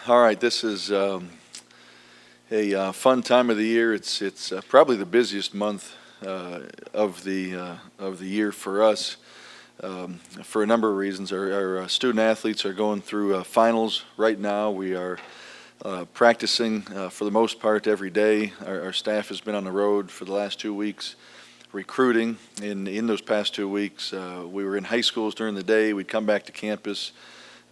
All right, this is a fun time of the year. It's probably the busiest month of the year for us for a number of reasons. Our student athletes are going through finals right now. We are practicing for the most part every day. Our staff has been on the road for the last 2 weeks recruiting. In those past 2 weeks, we were in high schools during the day. We'd come back to campus,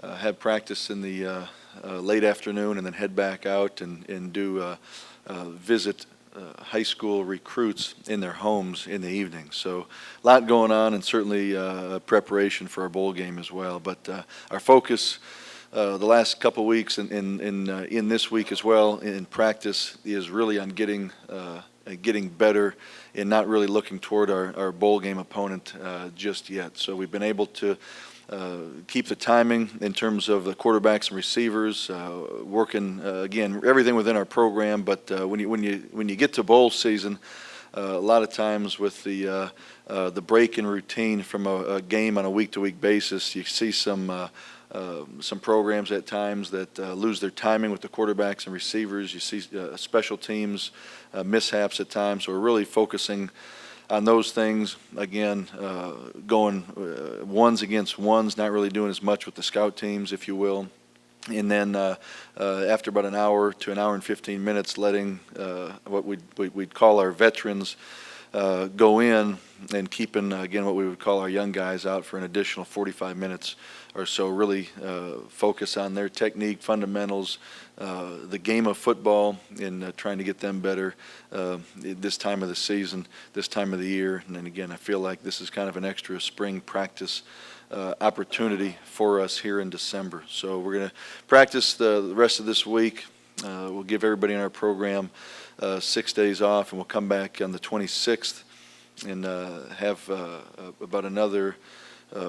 have practice in the late afternoon, and then head back out and do visit high school recruits in their homes in the evening. So a lot going on, and certainly preparation for our bowl game as well. But our focus the last couple weeks and in this week as well in practice is really on getting better and not really looking toward our bowl game opponent just yet. So we've been able to keep the timing in terms of the quarterbacks and receivers, working again everything within our program. But when you get to bowl season, a lot of times with the break in routine from a game on a week-to-week basis, you see some programs at times that lose their timing with the quarterbacks and receivers. You see special teams mishaps at times. So we're really focusing on those things. Again, going ones against ones, not really doing as much with the scout teams, if you will. And then after about an hour to an hour and 15 minutes, letting what we'd call our veterans go in and keeping, again, what we would call our young guys out for an additional 45 minutes or so, really focus on their technique, fundamentals, the game of football, and trying to get them better this time of the season, this time of the year. And then again, I feel like this is kind of an extra spring practice opportunity for us here in December. So we're going to practice the rest of this week. We'll give everybody in our program 6 days off, and we'll come back on the 26th and have about another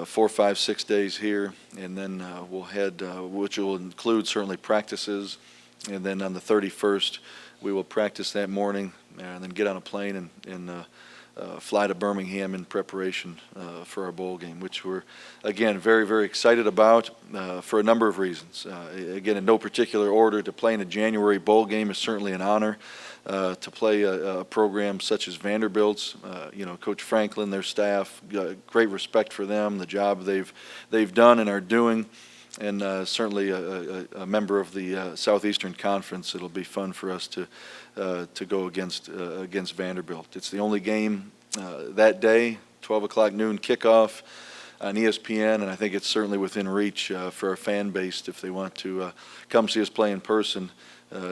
4, 5, 6 days here, and then we'll head, which will include certainly practices, and then on the 31st we will practice that morning and then get on a plane and fly to Birmingham in preparation for our bowl game, which we're, again, very, very excited about for a number of reasons. Again, in no particular order, to play in a January bowl game is certainly an honor. To play a program such as Vanderbilt's, Coach Franklin, their staff, great respect for them, the job they've done and are doing, and certainly a member of the Southeastern Conference. It'll be fun for us to go against Vanderbilt. It's the only game that day, 12 o'clock noon kickoff on ESPN, and I think it's certainly within reach for our fan base if they want to come see us play in person.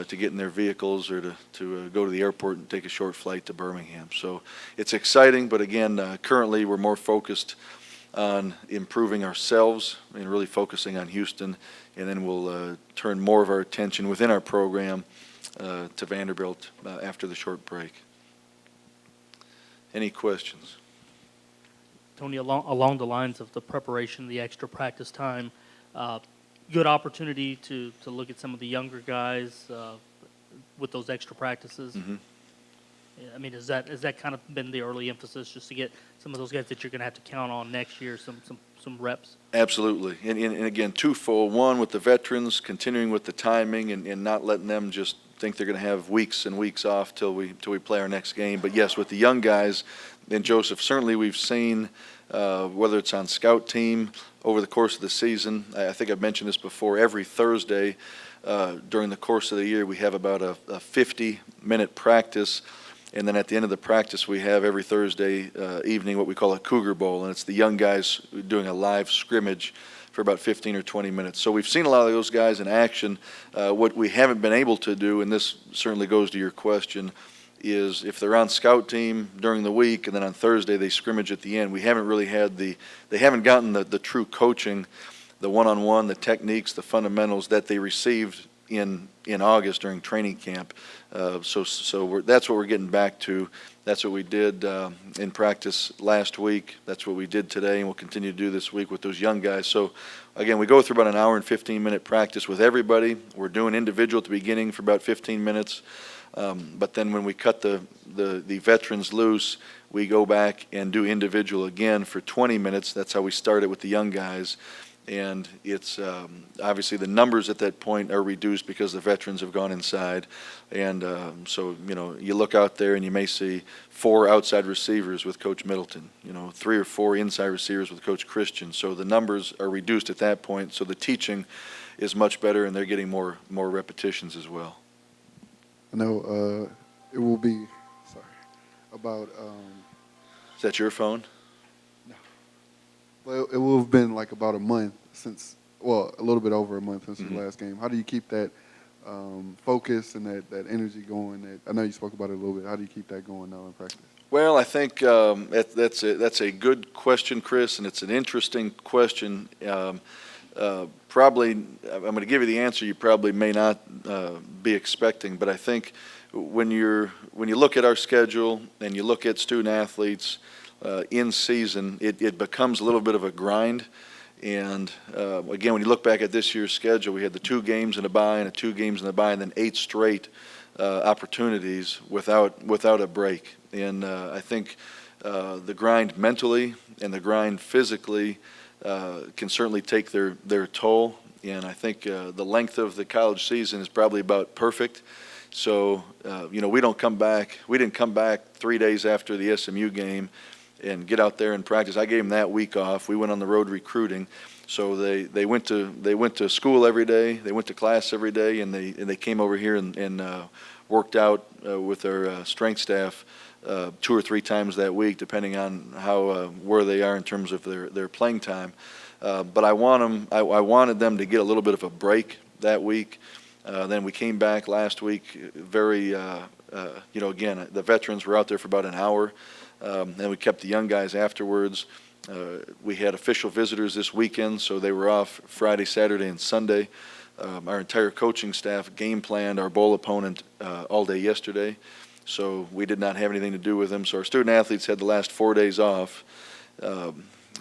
To get in their vehicles or to go to the airport and take a short flight to Birmingham. So it's exciting, but again, currently we're more focused on improving ourselves and really focusing on Houston, and then we'll turn more of our attention within our program to Vanderbilt after the short break. Any questions? Tony, along the lines of the preparation, the extra practice time, good opportunity to look at some of the younger guys with those extra practices. Mm-hmm. I mean, has that kind of been the early emphasis, just to get some of those guys that you're going to have to count on next year, some reps? Absolutely, and again, twofold. One, with the veterans, continuing with the timing and not letting them just think they're going to have weeks and weeks off till we play our next game. But yes, with the young guys, and Joseph, certainly we've seen whether it's on scout team over the course of the season. I think I've mentioned this before. Every Thursday during the course of the year, we have about a 50-minute practice. And then at the end of the practice, we have every Thursday evening what we call a Cougar Bowl. And it's the young guys doing a live scrimmage for about 15 or 20 minutes. So we've seen a lot of those guys in action. What we haven't been able to do, and this certainly goes to your question, is if they're on scout team during the week and then on Thursday they scrimmage at the end, we haven't really had they haven't gotten the true coaching, the one-on-one, the techniques, the fundamentals that they received in August during training camp. So that's what we're getting back to. That's what we did in practice last week. That's what we did today, and we'll continue to do this week with those young guys. So again, we go through about an hour and 15-minute practice with everybody. We're doing individual at the beginning for about 15 minutes. But then when we cut the veterans loose, we go back and do individual again for 20 minutes. That's how we started with the young guys. And it's obviously the numbers at that point are reduced because the veterans have gone inside. And so, you look out there and you may see 4 outside receivers with Coach Middleton, 3 or 4 inside receivers with Coach Christian. So the numbers are reduced at that point. So the teaching is much better, and they're getting more repetitions as well. I know it will be, about. Is that your phone? Well, it will have been like about a month since, a little bit over a month since Mm-hmm. the last game. How do you keep that focus and that energy going? I know you spoke about it a little bit. How do you keep that going now in practice? Well, I think that's a good question, Chris, and it's an interesting question. Probably, I'm going to give you the answer you probably may not be expecting, but I think when you look at our schedule and you look at student athletes in season, it becomes a little bit of a grind. And again, when you look back at this year's schedule, we had the 2 games in a bye and 2 games in a bye, and then 8 straight opportunities without a break. And I think the grind mentally and the grind physically can certainly take their toll. And I think the length of the college season is probably about perfect. So we didn't come back 3 days after the SMU game and get out there and practice. I gave them that week off. We went on the road recruiting, so they went to school every day. They went to class every day, and they came over here and worked out with their strength staff 2 or 3 times that week, depending on where they are in terms of their playing time. But I wanted them to get a little bit of a break that week. Then we came back last week very, again, the veterans were out there for about an hour. And we kept the young guys afterwards. We had official visitors this weekend, so they were off Friday, Saturday, and Sunday. Our entire coaching staff game planned our bowl opponent all day yesterday, so we did not have anything to do with them. So our student athletes had the last 4 days off.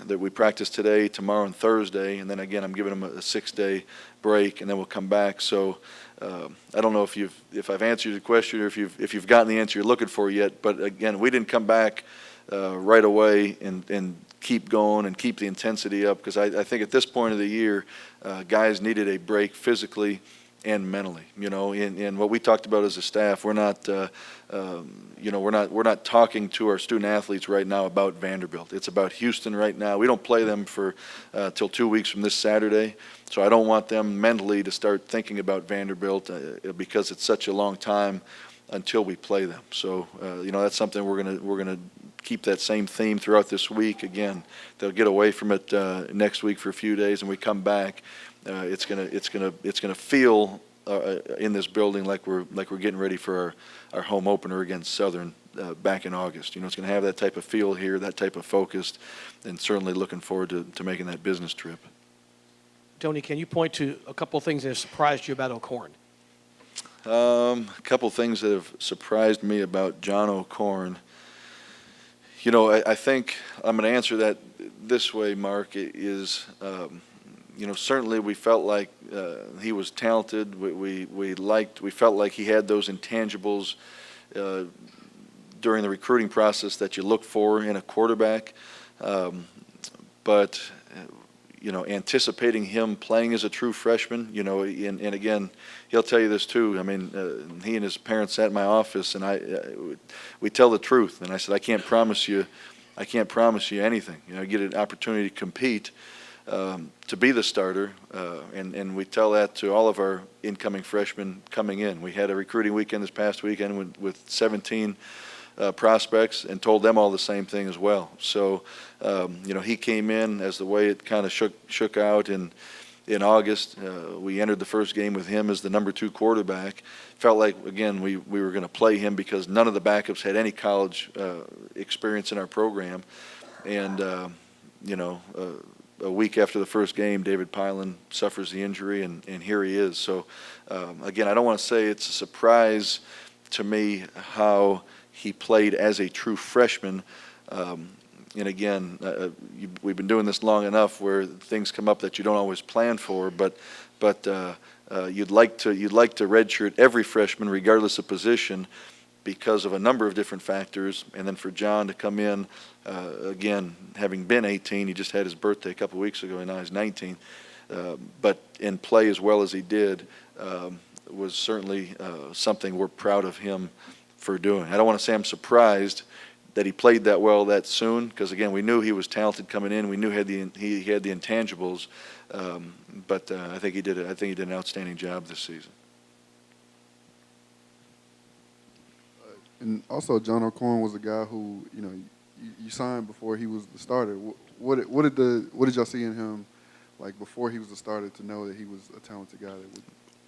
That we practice today, tomorrow, and Thursday, and then again I'm giving them a 6-day break, and then we'll come back. So I don't know if I've answered your question or if you've gotten the answer you're looking for yet. But again, we didn't come back right away and keep going and keep the intensity up, because I think at this point of the year, guys needed a break physically and mentally. And what we talked about as a staff, we're not talking to our student athletes right now about Vanderbilt. It's about Houston right now. We don't play them for till 2 weeks from this Saturday, so I don't want them mentally to start thinking about Vanderbilt because it's such a long time until we play them. So that's something we're gonna keep that same theme throughout this week. Again, they'll get away from it next week for a few days, and we come back. It's gonna feel in this building like we're getting ready for our home opener against Southern back in August. It's gonna have that type of feel here, that type of focus, and certainly looking forward to making that business trip. Tony, can you point to a couple of things that have surprised you about O'Korn? A couple things that have surprised me about John O'Korn. I think I'm going to answer that this way, Mark. Is certainly we felt like he was talented. We felt like he had those intangibles during the recruiting process that you look for in a quarterback. But anticipating him playing as a true freshman, and again, he'll tell you this too. I mean, he and his parents sat in my office, and we tell the truth. And I said, I can't promise you anything. Get an opportunity to compete, to be the starter, and we tell that to all of our incoming freshmen coming in. We had a recruiting weekend this past weekend with 17 prospects, and told them all the same thing as well. So, he came in as the way it kind of shook out in August. We entered the first game with him as the number 2 quarterback. Felt like, again, we were going to play him because none of the backups had any college experience in our program. And, a week after the first game, David Pylan suffers the injury, and here he is. So, again, I don't want to say it's a surprise to me how he played as a true freshman. And again, we've been doing this long enough where things come up that you don't always plan for, but you'd like to redshirt every freshman regardless of position, because of a number of different factors. And then for John to come in, again, having been 18, he just had his birthday a couple weeks ago, and now he's 19, but and play as well as he did was certainly something we're proud of him for doing. I don't want to say I'm surprised that he played that well that soon, because again, we knew he was talented coming in. We knew he had the intangibles, but I think he did an outstanding job this season. And also, John O'Corn was a guy who, you know, you signed before he was the starter. What did y'all see in him, like before he was the starter, to know that he was a talented guy?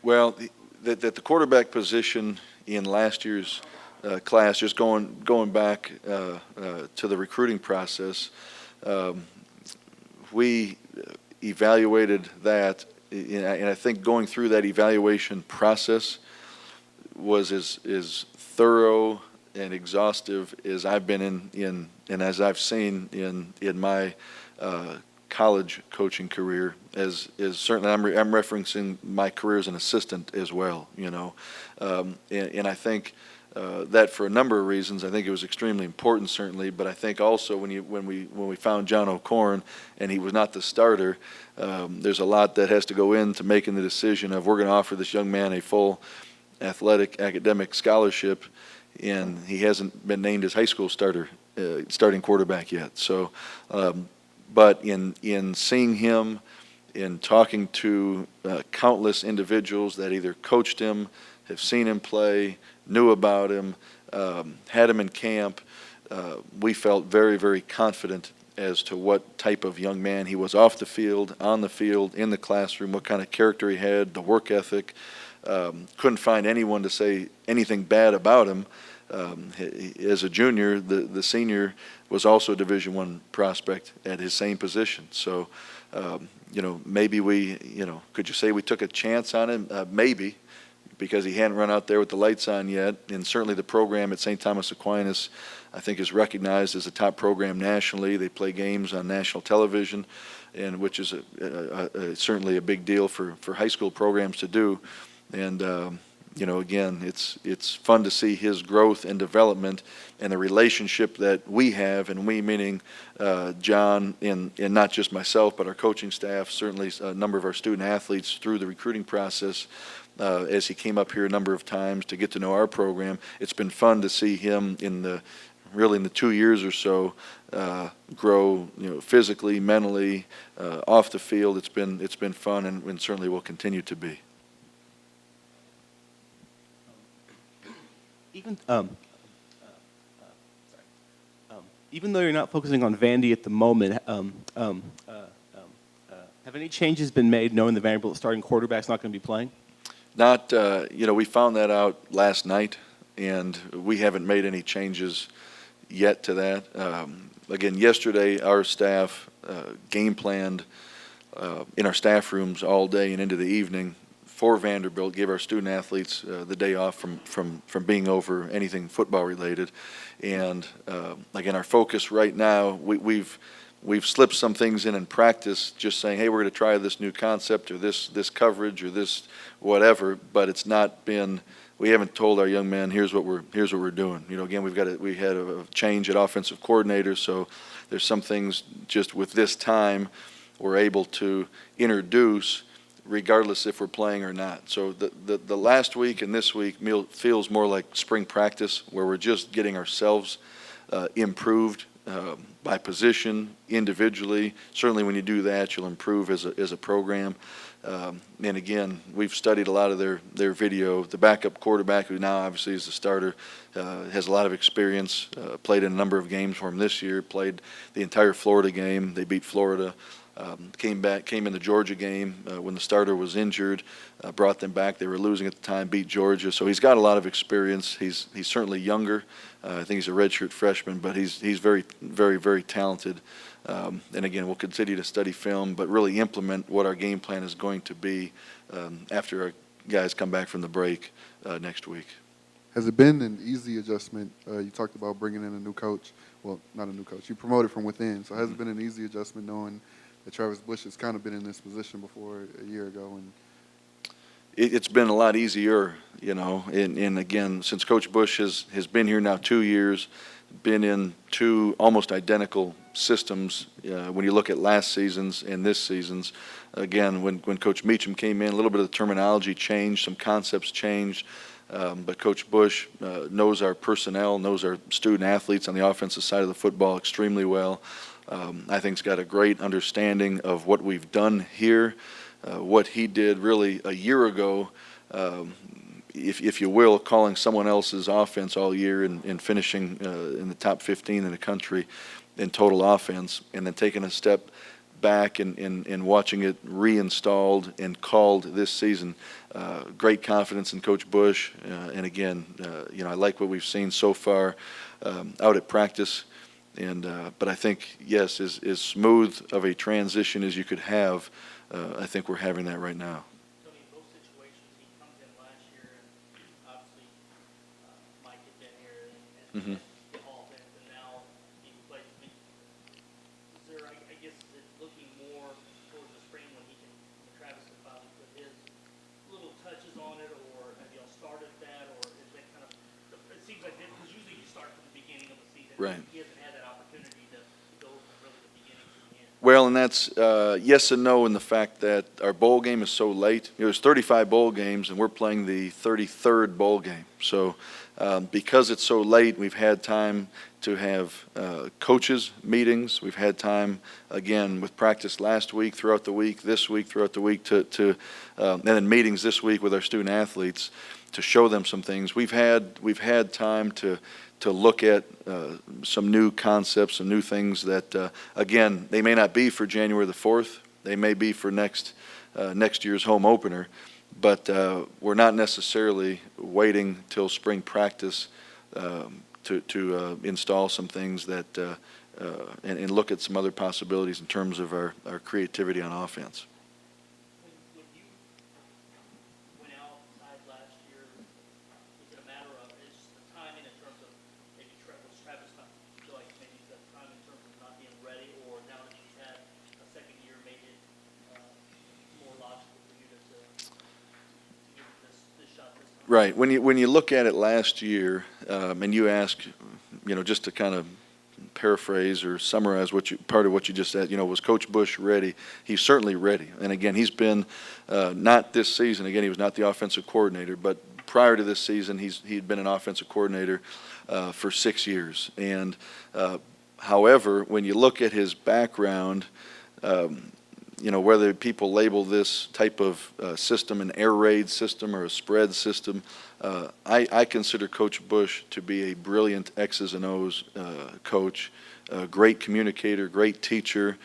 Well, that the quarterback position in last year's class, just going back to the recruiting process, we evaluated that, and I think going through that evaluation process was as thorough and exhaustive as I've been in and as I've seen in my college coaching career. As certainly I'm referencing my career as an assistant as well, you know, and I think that for a number of reasons, I think it was extremely important, certainly. But I think also when we found John O'Corn and he was not the starter, there's a lot that has to go into making the decision of we're going to offer this young man a full athletic academic scholarship, and he hasn't been named as high school starting quarterback yet. So, but in seeing him, in talking to countless individuals that either coached him, have seen him play, knew about him, had him in camp, we felt very, very confident as to what type of young man he was off the field, on the field, in the classroom, what kind of character he had, the work ethic. Couldn't find anyone to say anything bad about him. As a junior, the senior was also a Division I prospect at his same position. So, you know, maybe could you say we took a chance on him? Maybe, because he hadn't run out there with the lights on yet. And certainly the program at St. Thomas Aquinas, I think, is recognized as a top program nationally. They play games on national television, and which is certainly a big deal for high school programs to do. And you know, again, it's fun to see his growth and development and the relationship that we have, and we meaning John and not just myself, but our coaching staff, certainly a number of our student athletes through the recruiting process. As he came up here a number of times to get to know our program, it's been fun to see him in the 2 years or so grow, you know, physically, mentally, off the field. It's been fun, and certainly will continue to be. Even though you're not focusing on Vandy at the moment, have any changes been made knowing the Vanderbilt starting quarterback's not going to be playing? Not, you know, we found that out last night, and we haven't made any changes yet to that. Again, yesterday our staff game planned in our staff rooms all day and into the evening for Vanderbilt, gave our student athletes the day off from being over anything football related. And again, our focus right now, we've slipped some things in practice, just saying, hey, we're going to try this new concept or this coverage or this whatever, but it's not been, we haven't told our young men, here's what we're doing. You know, again, we had a change at offensive coordinator, so there's some things just with this time we're able to introduce regardless if we're playing or not. So the last week and this week feels more like spring practice, where we're just getting ourselves improved by position, individually. Certainly when you do that, you'll improve as a program. And again, we've studied a lot of their video. The backup quarterback, who now obviously is the starter, has a lot of experience, played in a number of games for him this year, played the entire Florida game. They beat Florida. Came in the Georgia game when the starter was injured, brought them back. They were losing at the time, beat Georgia. So he's got a lot of experience. He's certainly younger. I think he's a redshirt freshman, but he's very, very, very talented. And again, we'll continue to study film, but really implement what our game plan is going to be after our guys come back from the break next week. Has it been an easy adjustment? You talked about bringing in a new coach. Well, not a new coach. You promoted from within. So has it been an easy adjustment knowing that Travis Bush has kind of been in this position before a year ago? And it's been a lot easier, you know, and again, since Coach Bush has been here now 2 years, been in two almost identical systems. When you look at last season's and this season's, again, when Coach Meacham came in, a little bit of the terminology changed, some concepts changed, but Coach Bush knows our personnel, knows our student athletes on the offensive side of the football extremely well. I think he's got a great understanding of what we've done here, what he did really a year ago, if you will, calling someone else's offense all year and finishing in the top 15 in the country in total offense, and then taking a step back and watching it reinstalled and called this season. Great confidence in Coach Bush, and again, you know, I like what we've seen so far out at practice. But I think, yes, as smooth of a transition as you could have, I think we're having that right now. Tony, in those situations, he comes in last year, and obviously Mike had been here and the offense, and now he plays. Is there, I guess, is it looking more towards the spring when he can, when Travis can finally put his little touches on it, or have y'all started that, or is that kind of, it seems like, because usually you start from the beginning of the season. Right. He hasn't had that opportunity to go from really the beginning to the end. Well, and that's yes and no in the fact that our bowl game is so late. There's 35 bowl games, and we're playing the 33rd bowl game. So because it's so late, we've had time to have coaches meetings. We've had time, again, with practice last week, throughout the week, this week, throughout the week, and then meetings this week with our student athletes to show them some things. We've had time to look at some new concepts and new things that, again, they may not be for January the 4th. They may be for next year's home opener, but we're not necessarily waiting till spring practice to install some things that and look at some other possibilities in terms of our creativity on offense. When you went outside last year, was it a matter of just the timing in terms of maybe Travis not feel like maybe the time in terms of not being ready, or now that you've had a second year made it more logical for you to give it this shot this time? Right. When you look at it last year, and you ask, you know, just to kind of paraphrase or summarize part of what you just said, you know, was Coach Bush ready? He's certainly ready. And again, he's been not this season. Again, he was not the offensive coordinator, but prior to this season, he'd been an offensive coordinator for 6 years. And however, when you look at his background, you know, whether people label this type of system an air raid system or a spread system, I consider Coach Bush to be a brilliant X's and O's coach, a great communicator, great teacher.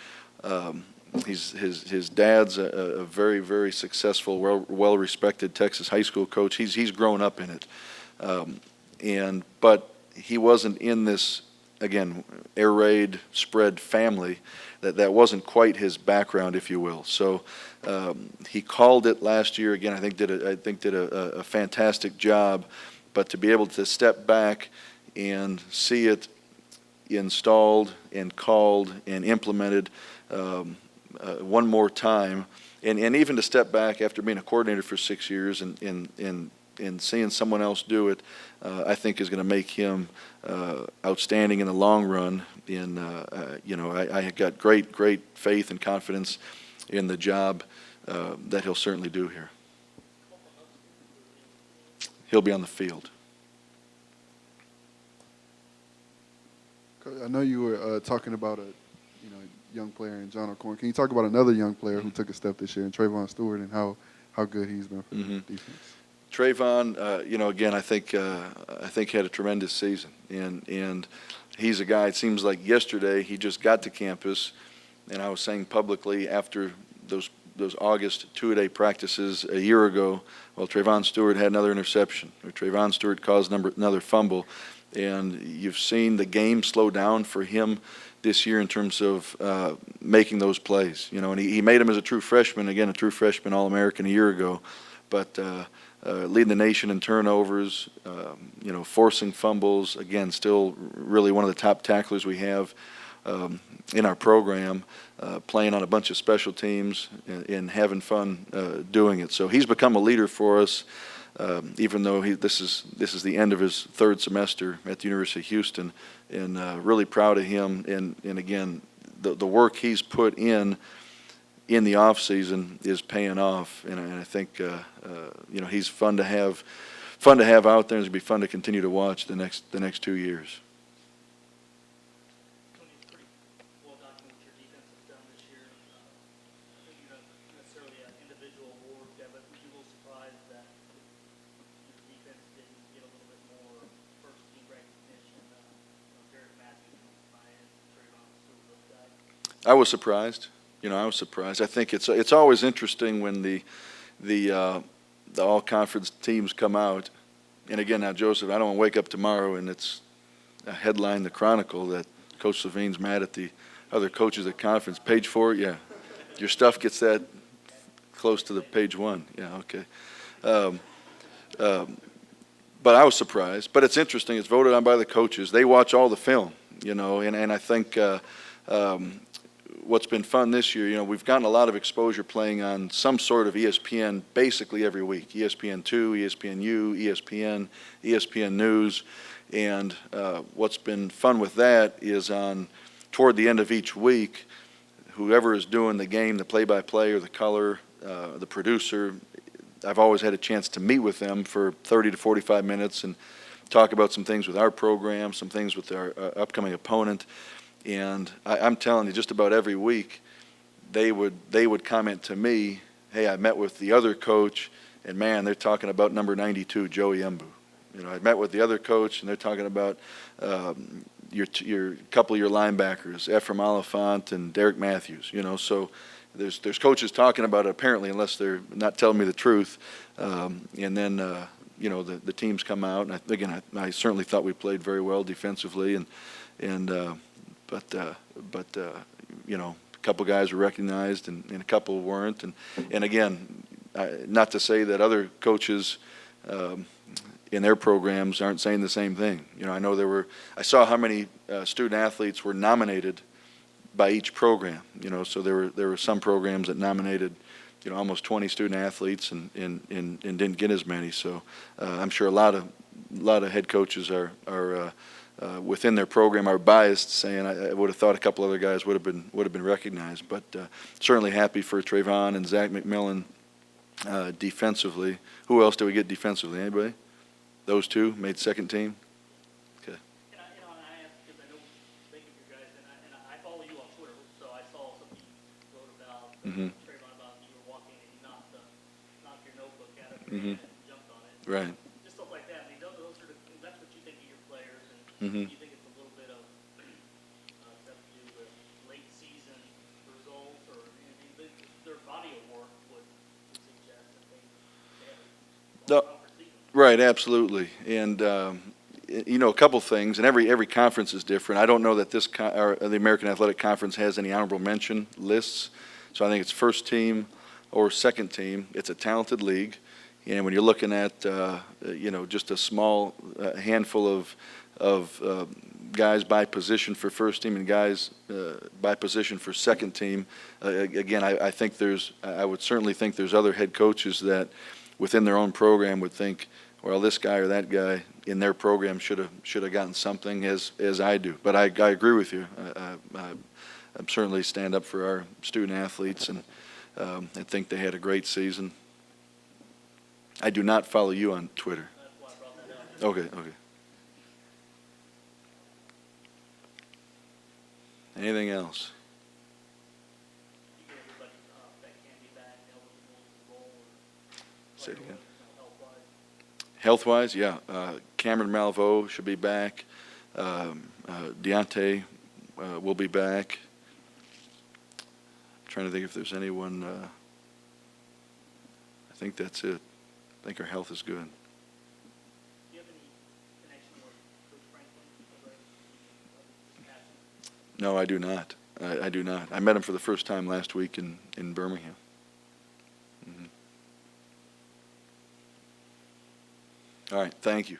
His dad's a very, very successful, well-respected Texas high school coach. He's grown up in it, but he wasn't in this, again, air raid spread family. That wasn't quite his background, if you will. So he called it last year. Again, I think did a fantastic job. But to be able to step back and see it installed and called and implemented one more time, and even to step back after being a coordinator for 6 years and seeing someone else do it, I think is going to make him outstanding in the long run. You know, I got great faith and confidence in the job that he'll certainly do here. He'll be on the field. I know you were talking about a young player in John O'Corn. Can you talk about another young player who took a step this year, and Trayvon Stewart, and how good he's been for the defense? Trayvon, you know, again, I think had a tremendous season, and he's a guy. It seems like yesterday he just got to campus, and I was saying publicly after those August two-a-day practices a year ago, well, Trayvon Stewart had another interception, or Trayvon Stewart caused another fumble, and you've seen the game slow down for him this year in terms of making those plays. You know, and he made them as a true freshman. Again, a true freshman All-American a year ago, but leading the nation in turnovers, you know, forcing fumbles. Again, still really one of the top tacklers we have in our program, playing on a bunch of special teams and having fun doing it. So he's become a leader for us, even though this is the end of his third semester at the University of Houston, and really proud of him. And again, the work he's put in the off season is paying off, and I think he's fun to have out there, and it'll be fun to continue to watch the next 2 years. Tony, it's pretty well documented what your defense has done this year. I think you're not necessarily an individual award guy, but were you a little surprised that your defense didn't get a little bit more first team recognition? Derek Matthews, Ryan, Trayvon, those guys. I was surprised. I was surprised. I think it's always interesting when the all-conference teams come out. And again, now, Joseph, I don't want to wake up tomorrow and it's a headline in the Chronicle that Coach Levine's mad at the other coaches at conference. Page 4, yeah. Your stuff gets that close to the page 1. Yeah, okay. But I was surprised. But it's interesting. It's voted on by the coaches. They watch all the film, and I think what's been fun this year, we've gotten a lot of exposure playing on some sort of ESPN basically every week. ESPN2, ESPNU, ESPN, ESPN News. And what's been fun with that is toward the end of each week, whoever is doing the game, the play-by-play or the color, the producer, I've always had a chance to meet with them for 30 to 45 minutes and talk about some things with our program, some things with our upcoming opponent. And I'm telling you, just about every week, they would comment to me, "Hey, I met with the other coach, and man, they're talking about number 92, Joey Embu. I met with the other coach, and they're talking about your couple of your linebackers, Ephraim Oliphant and Derek Matthews. So there's coaches talking about it apparently, unless they're not telling me the truth. And then the teams come out, and I certainly thought we played very well defensively, but a couple guys were recognized and a couple weren't. And again, not to say that other coaches in their programs aren't saying the same thing. I know I saw how many student athletes were nominated by each program. So there were some programs that nominated almost 20 student athletes and didn't get as many. So I'm sure a lot of head coaches are within their program are biased, saying I would have thought a couple other guys would have been recognized. But certainly happy for Trayvon and Zach McMillan defensively. Who else did we get defensively? Anybody? Those two made second team. Okay. And I asked because I know many of your guys, and I follow you on Twitter, so I saw something you wrote about Trayvon, about you were walking and you knocked your notebook out of your hand and jumped on it. Right. Just stuff like that. I mean, that's what you think of your players, and you think it's a little bit of stuff to do with late season results, or their body of work would suggest that they have a long season. Right, absolutely. And a couple things, and every conference is different. I don't know that the American Athletic Conference has any honorable mention lists, so I think it's first team or second team. It's a talented league, and when you're looking at just a small handful of guys by position for first team and guys by position for second team, again, I would certainly think there's other head coaches that within their own program would think, well, this guy or that guy in their program should have gotten something as I do. But I agree with you. I certainly stand up for our student athletes, and I think they had a great season. I do not follow you on Twitter. That's why I brought that up. Okay. Anything else? You get everybody that can be back eligible to roll, or Say it again. health-wise. Health-wise, yeah. Cameron Malveaux should be back. Deontay will be back. I'm trying to think if there's anyone. I think that's it. I think our health is good. Do you have any connection with Coach Franklin? No, I do not. I do not. I met him for the first time last week in Birmingham. All right, thank you.